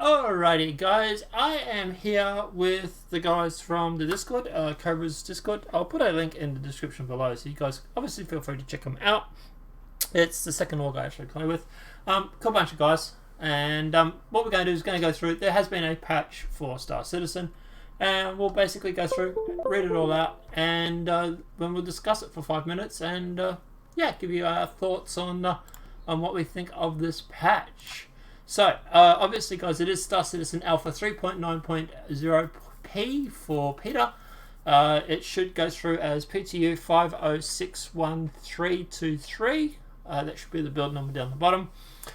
Alrighty, guys, I am here with the guys from the Discord, Cobra's Discord. I'll put a link in the description below, so you guys obviously feel free to check them out. It's the second org I actually play with. Cool bunch of guys, and what we're going to do is going to go through. There has been a patch for Star Citizen, and we'll basically go through, read it all out, and then we'll discuss it for 5 minutes, and yeah, give you our thoughts on what we think of this patch. So, obviously, guys, it is Star Citizen Alpha 3.9.0p for Peter. It should go through as PTU.5061323. That should be the build number down the bottom.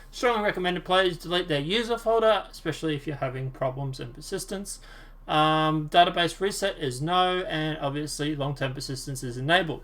Strongly recommended players delete their user folder, especially if you're having problems in persistence. Database reset is no, and obviously long-term persistence is enabled.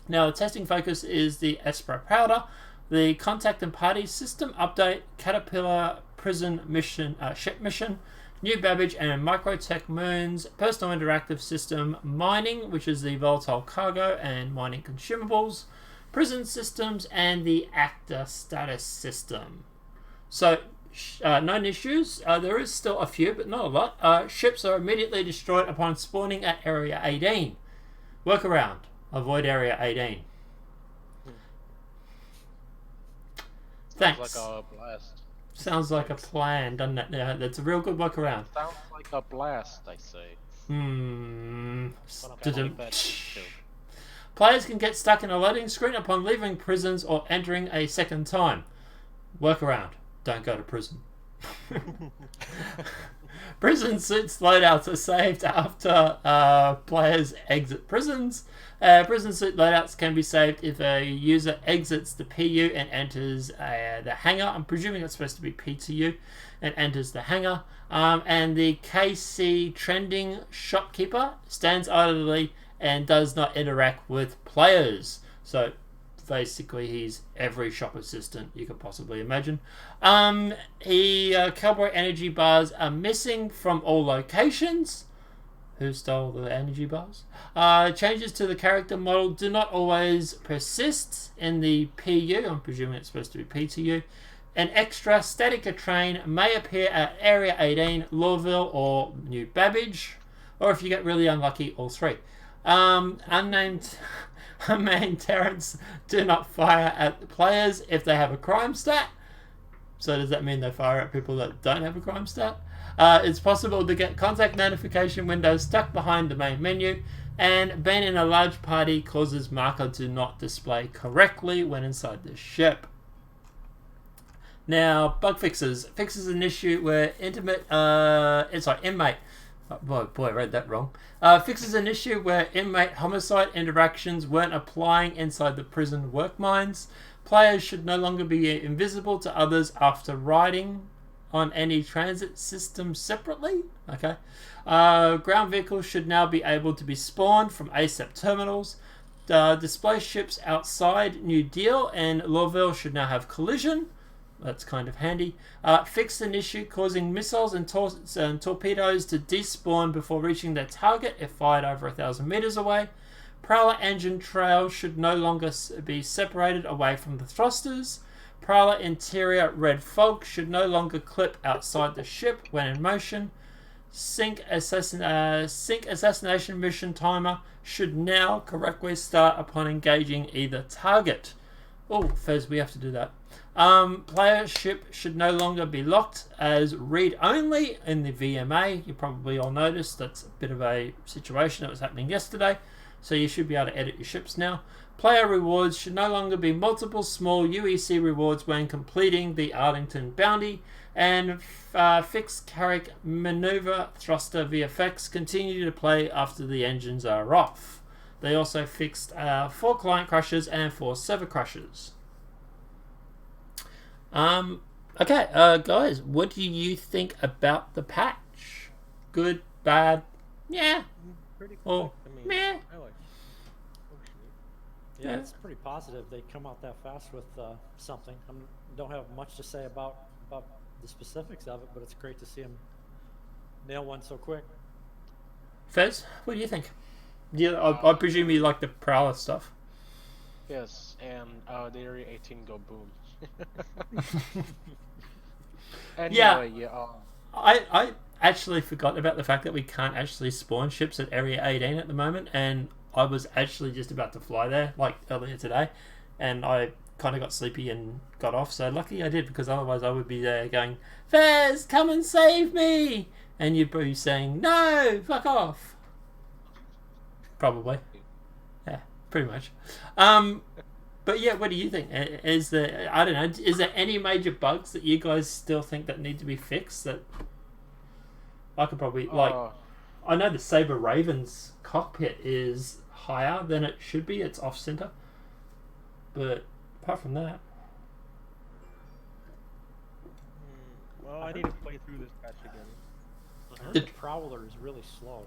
Now, the testing focus is the Espra Powder, the Contact and Party System Update, Caterpillar Prison Mission, Ship Mission, New Babbage and Microtech Moons, Personal Interactive System, Mining, which is the Volatile Cargo and Mining Consumables, Prison Systems, and the Actor Status System. So, known issues, there is still a few, but not a lot. Ships are immediately destroyed upon spawning at Area 18. Workaround, avoid Area 18. Thanks. Sounds like a blast. Sounds like a plan, doesn't it? Yeah, that's a real good workaround. Sounds like a blast, I say. Players can get stuck in a loading screen upon leaving prisons or entering a second time. Workaround, don't go to prison. Prison suits loadouts are saved after players exit prisons. Prison suit loadouts can be saved if a user exits the PU and enters the hangar. I'm presuming it's supposed to be PTU and enters the hangar. And the KC trending shopkeeper stands idly and does not interact with players. So basically, he's every shop assistant you could possibly imagine. Cowboy energy bars are missing from all locations. Who stole the energy bars? Changes to the character model do not always persist in the PU. I'm presuming it's supposed to be PTU. An extra Statica train may appear at Area 18, Lawville, or New Babbage. Or if you get really unlucky, all three. Unnamed Terrans do not fire at the players if they have a crime stat. So does that mean they fire at people that don't have a crime stat? It's possible to get contact notification windows stuck behind the main menu, and being in a large party causes marker to not display correctly when inside the ship. Now, bug fixes. Fixes an issue where inmate. I read that wrong. Fixes an issue where inmate homicide interactions weren't applying inside the prison work mines. Players should no longer be invisible to others after riding on any transit system separately. Okay. Ground vehicles should now be able to be spawned from ASAP terminals. Display ships outside New Deal and Lawville should now have collision. That's kind of handy. Fixed an issue causing missiles and torpedoes to despawn before reaching their target if fired over 1,000 meters away. Prowler engine trails should no longer be separated away from the thrusters. Prowler interior red fog should no longer clip outside the ship when in motion. Sync assassination mission timer should now correctly start upon engaging either target. Oh, Fez, we have to do that. Player ship should no longer be locked as read-only in the VMA. You probably all noticed that's a bit of a situation that was happening yesterday. So you should be able to edit your ships now. Player rewards should no longer be multiple small UEC rewards when completing the Arlington bounty. And fixed Carrick maneuver thruster VFX continue to play after the engines are off. They also fixed 4 client crashes and 4 server crashes. Okay, guys, what do you think about the patch? Good, bad, yeah, pretty cool. Meh. I like it. Yeah, it's pretty positive. They come out that fast with something. I don't have much to say about the specifics of it, but it's great to see them nail one so quick. Fez, what do you think? Yeah, I presume you like the Prowler stuff. Yes, and the Area 18 go boom. Anyway, yeah. I actually forgot about the fact that we can't actually spawn ships at Area 18 at the moment, and I was actually just about to fly there, like, earlier today, and I kind of got sleepy and got off, so lucky I did, because otherwise I would be there going, Fez, come and save me! And you'd be saying, no, fuck off. Probably. Yeah, pretty much. But yeah, what do you think? Is there, I don't know, is there any major bugs that you guys still think that need to be fixed that I could probably, like, I know the Saber Raven's cockpit is higher than it should be, it's off center, but apart from that, Well, I need to play through this patch again. I heard the Prowler is really slow.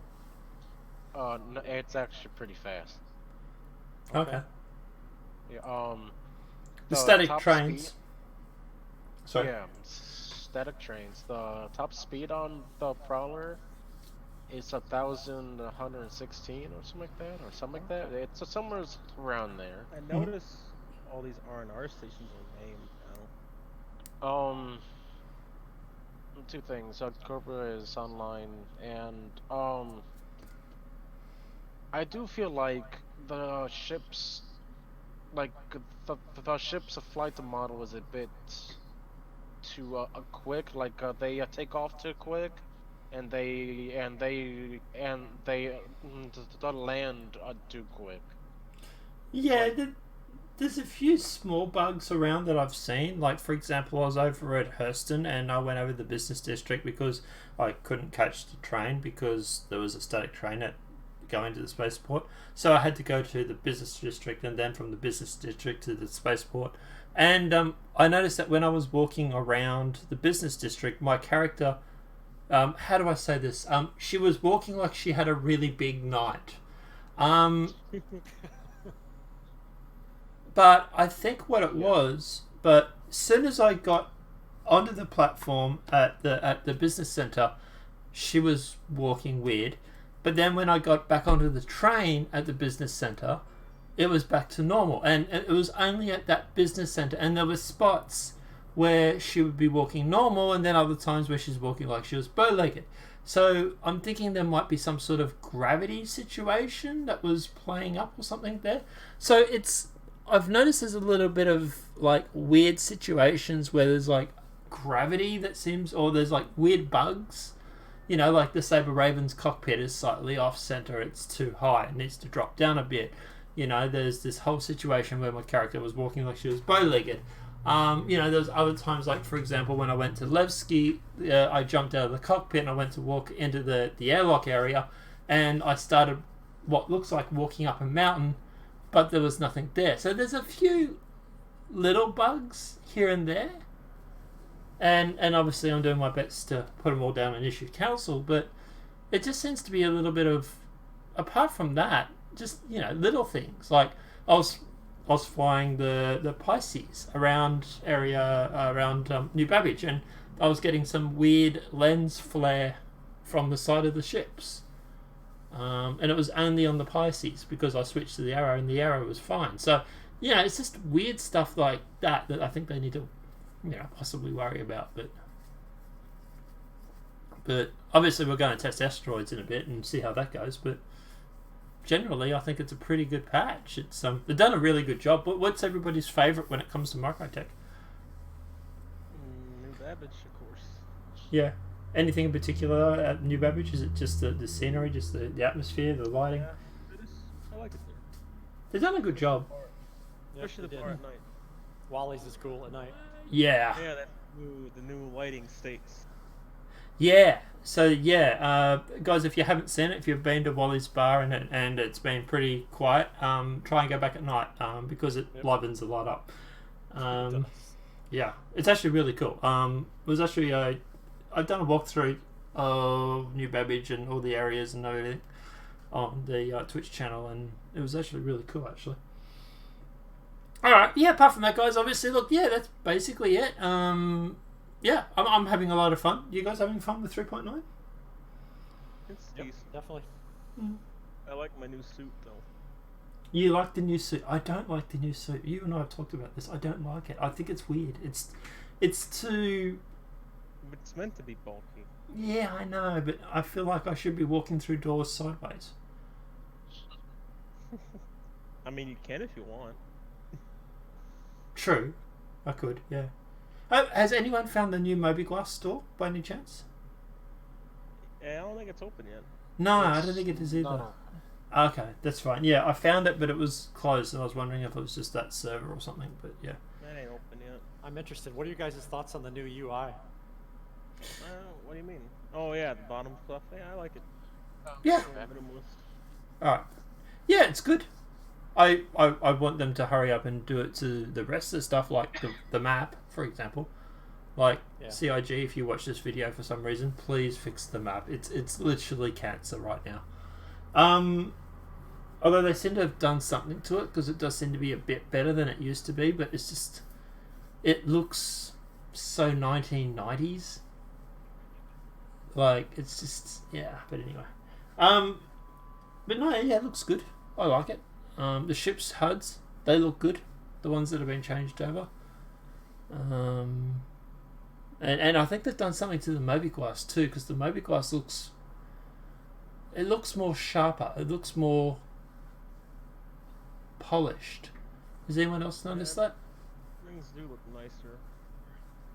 No, it's actually pretty fast. okay. Yeah, The static top trains. speed- Sorry. Yeah, static trains. The top speed on the Prowler is 1,116 or something like that, It's somewhere around there. I notice all these R&R stations are named now. Two things. Cobra is online, and I do feel like the ships, like the ship's flight model is a bit too quick. Like they take off too quick, and they land too quick. Yeah, there's a few small bugs around that I've seen. Like, for example, I was over at Hurston and I went over the business district because I couldn't catch the train because there was a static train at going to the spaceport. So I had to go to the business district and then from the business district to the spaceport. And I noticed that when I was walking around the business district, my character, how do I say this? She was walking like she had a really big night. But I think what it was, but as soon as I got onto the platform at the business center, she was walking weird. But then when I got back onto the train at the business center, it was back to normal. And it was only at that business center. And there were spots where she would be walking normal and then other times where she's walking like she was bow-legged. So I'm thinking there might be some sort of gravity situation that was playing up or something there. So I've noticed there's a little bit of like weird situations where there's like gravity that seems, or there's like weird bugs. You know, like the Saber Raven's cockpit is slightly off center, it's too high, it needs to drop down a bit. You know, there's this whole situation where my character was walking like she was bow-legged. You know, there's other times, like for example, when I went to Levski, I jumped out of the cockpit and I went to walk into the airlock area, and I started what looks like walking up a mountain, but there was nothing there. So there's a few little bugs here and there. And obviously I'm doing my best to put them all down and issue counsel, but it just seems to be a little bit of, apart from that, just, you know, little things. Like I was flying the Pisces around New Babbage, and I was getting some weird lens flare from the side of the ships. And it was only on the Pisces because I switched to the Arrow and the Arrow was fine. So, you know, it's just weird stuff like that I think they need to, you know, possibly worry about. But obviously we're going to test asteroids in a bit and see how that goes. But generally, I think it's a pretty good patch. It's they've done a really good job. What's everybody's favourite when it comes to Microtech? New Babbage, of course. Yeah. Anything in particular at New Babbage? Is it just the scenery, just the atmosphere, the lighting? Yeah, I like it there. They've done a good job. Yep, Especially they the did. part at night. Wally's is cool at night. Yeah. Yeah, the new lighting states. Yeah. So yeah, guys, if you haven't seen it, if you've been to Wally's Bar and it's been pretty quiet, try and go back at night because it livens a lot up. Yeah, it's actually really cool. It was actually I've done a walkthrough of New Babbage and all the areas and everything on the Twitch channel, and it was actually really cool, actually. Alright, yeah, apart from that, guys, obviously, look, yeah, that's basically it. Yeah, I'm having a lot of fun. You guys having fun with 3.9? It's Yep, decent. definitely. I like my new suit though. You like the new suit? I don't like the new suit. You and I have talked about this. I don't like it. I think it's weird. It's too It's meant to be bulky. Yeah, I know, but I feel like I should be walking through doors sideways. I mean, you can if you want. True, I could, yeah. Has anyone found the new Mobiglass store by any chance? Yeah, I don't think it's open yet. No, I don't think it is either. No. Okay, that's fine. Yeah, I found it, but it was closed, and I was wondering if it was just that server or something. But yeah, That ain't open yet. I'm interested. What are your guys' thoughts on the new UI? What do you mean? Oh yeah, the bottom stuff. Yeah, I like it. yeah. Minimalist. All right. Yeah, it's good. I want them to hurry up and do it to the rest of the stuff, like the map, for example. Like Yeah. CIG, if you watch this video for some reason, please fix the map. It's literally cancer right now. Although they seem to have done something to it, because it does seem to be a bit better than it used to be, but it's just, it looks so 1990s. Like, it's just, yeah, but anyway. But no, yeah, it looks good. I like it. The ship's HUDs, they look good. The ones that have been changed over. And I think they've done something to the Mobiglass too, because the Mobiglass looks more sharper. It looks more polished. Has anyone else noticed that? Things do look nicer.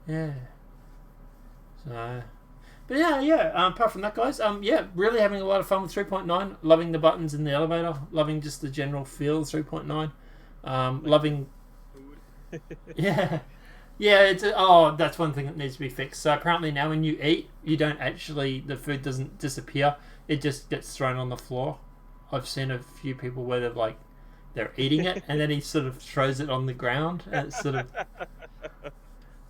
Yeah. So, but yeah. Apart from that, guys, yeah, really having a lot of fun with 3.9. Loving the buttons in the elevator. Loving just the general feel of 3.9. Loving. Food. Yeah. Yeah, that's one thing that needs to be fixed. So apparently now when you eat, the food doesn't disappear. It just gets thrown on the floor. I've seen a few people where they're eating it and then he sort of throws it on the ground and it's sort of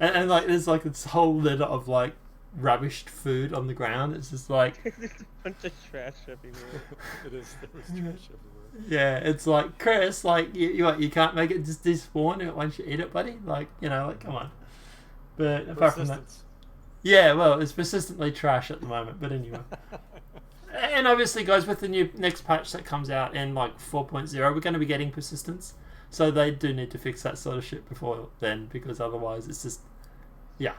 and like there's like this whole litter of like rubbished food on the ground. It's just like There's a bunch of trash everywhere. It is. There was trash everywhere. yeah, it's like Chris, like you can't make it just despawn once you eat it, buddy. Like like come on. But apart from that, Persistence. yeah, well, it's persistently trash at the moment. But anyway. And obviously, guys, with the new next patch that comes out in like 4.0, we're going to be getting persistence. So they do need to fix that sort of shit before then, because otherwise it's just, yeah,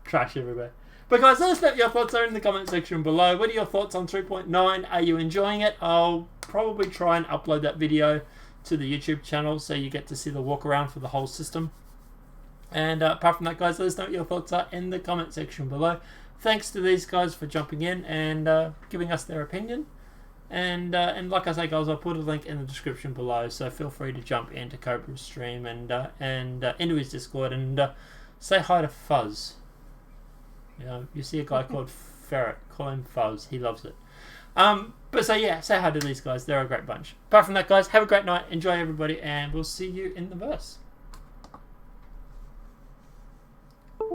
trash everywhere. But guys, let us know what your thoughts are in the comment section below. What are your thoughts on 3.9? Are you enjoying it? I'll probably try and upload that video to the YouTube channel so you get to see the walk around for the whole system. And apart from that, guys, let us know what your thoughts are in the comment section below. Thanks to these guys for jumping in and giving us their opinion. And like I say, guys, I'll put a link in the description below, so feel free to jump into Cobra's stream and into his Discord and say hi to Fuzz. You see a guy called Ferret, call him Fuzz. He loves it. But so yeah, say hi to these guys. They're a great bunch. Apart from that, guys, have a great night. Enjoy everybody, and we'll see you in the verse.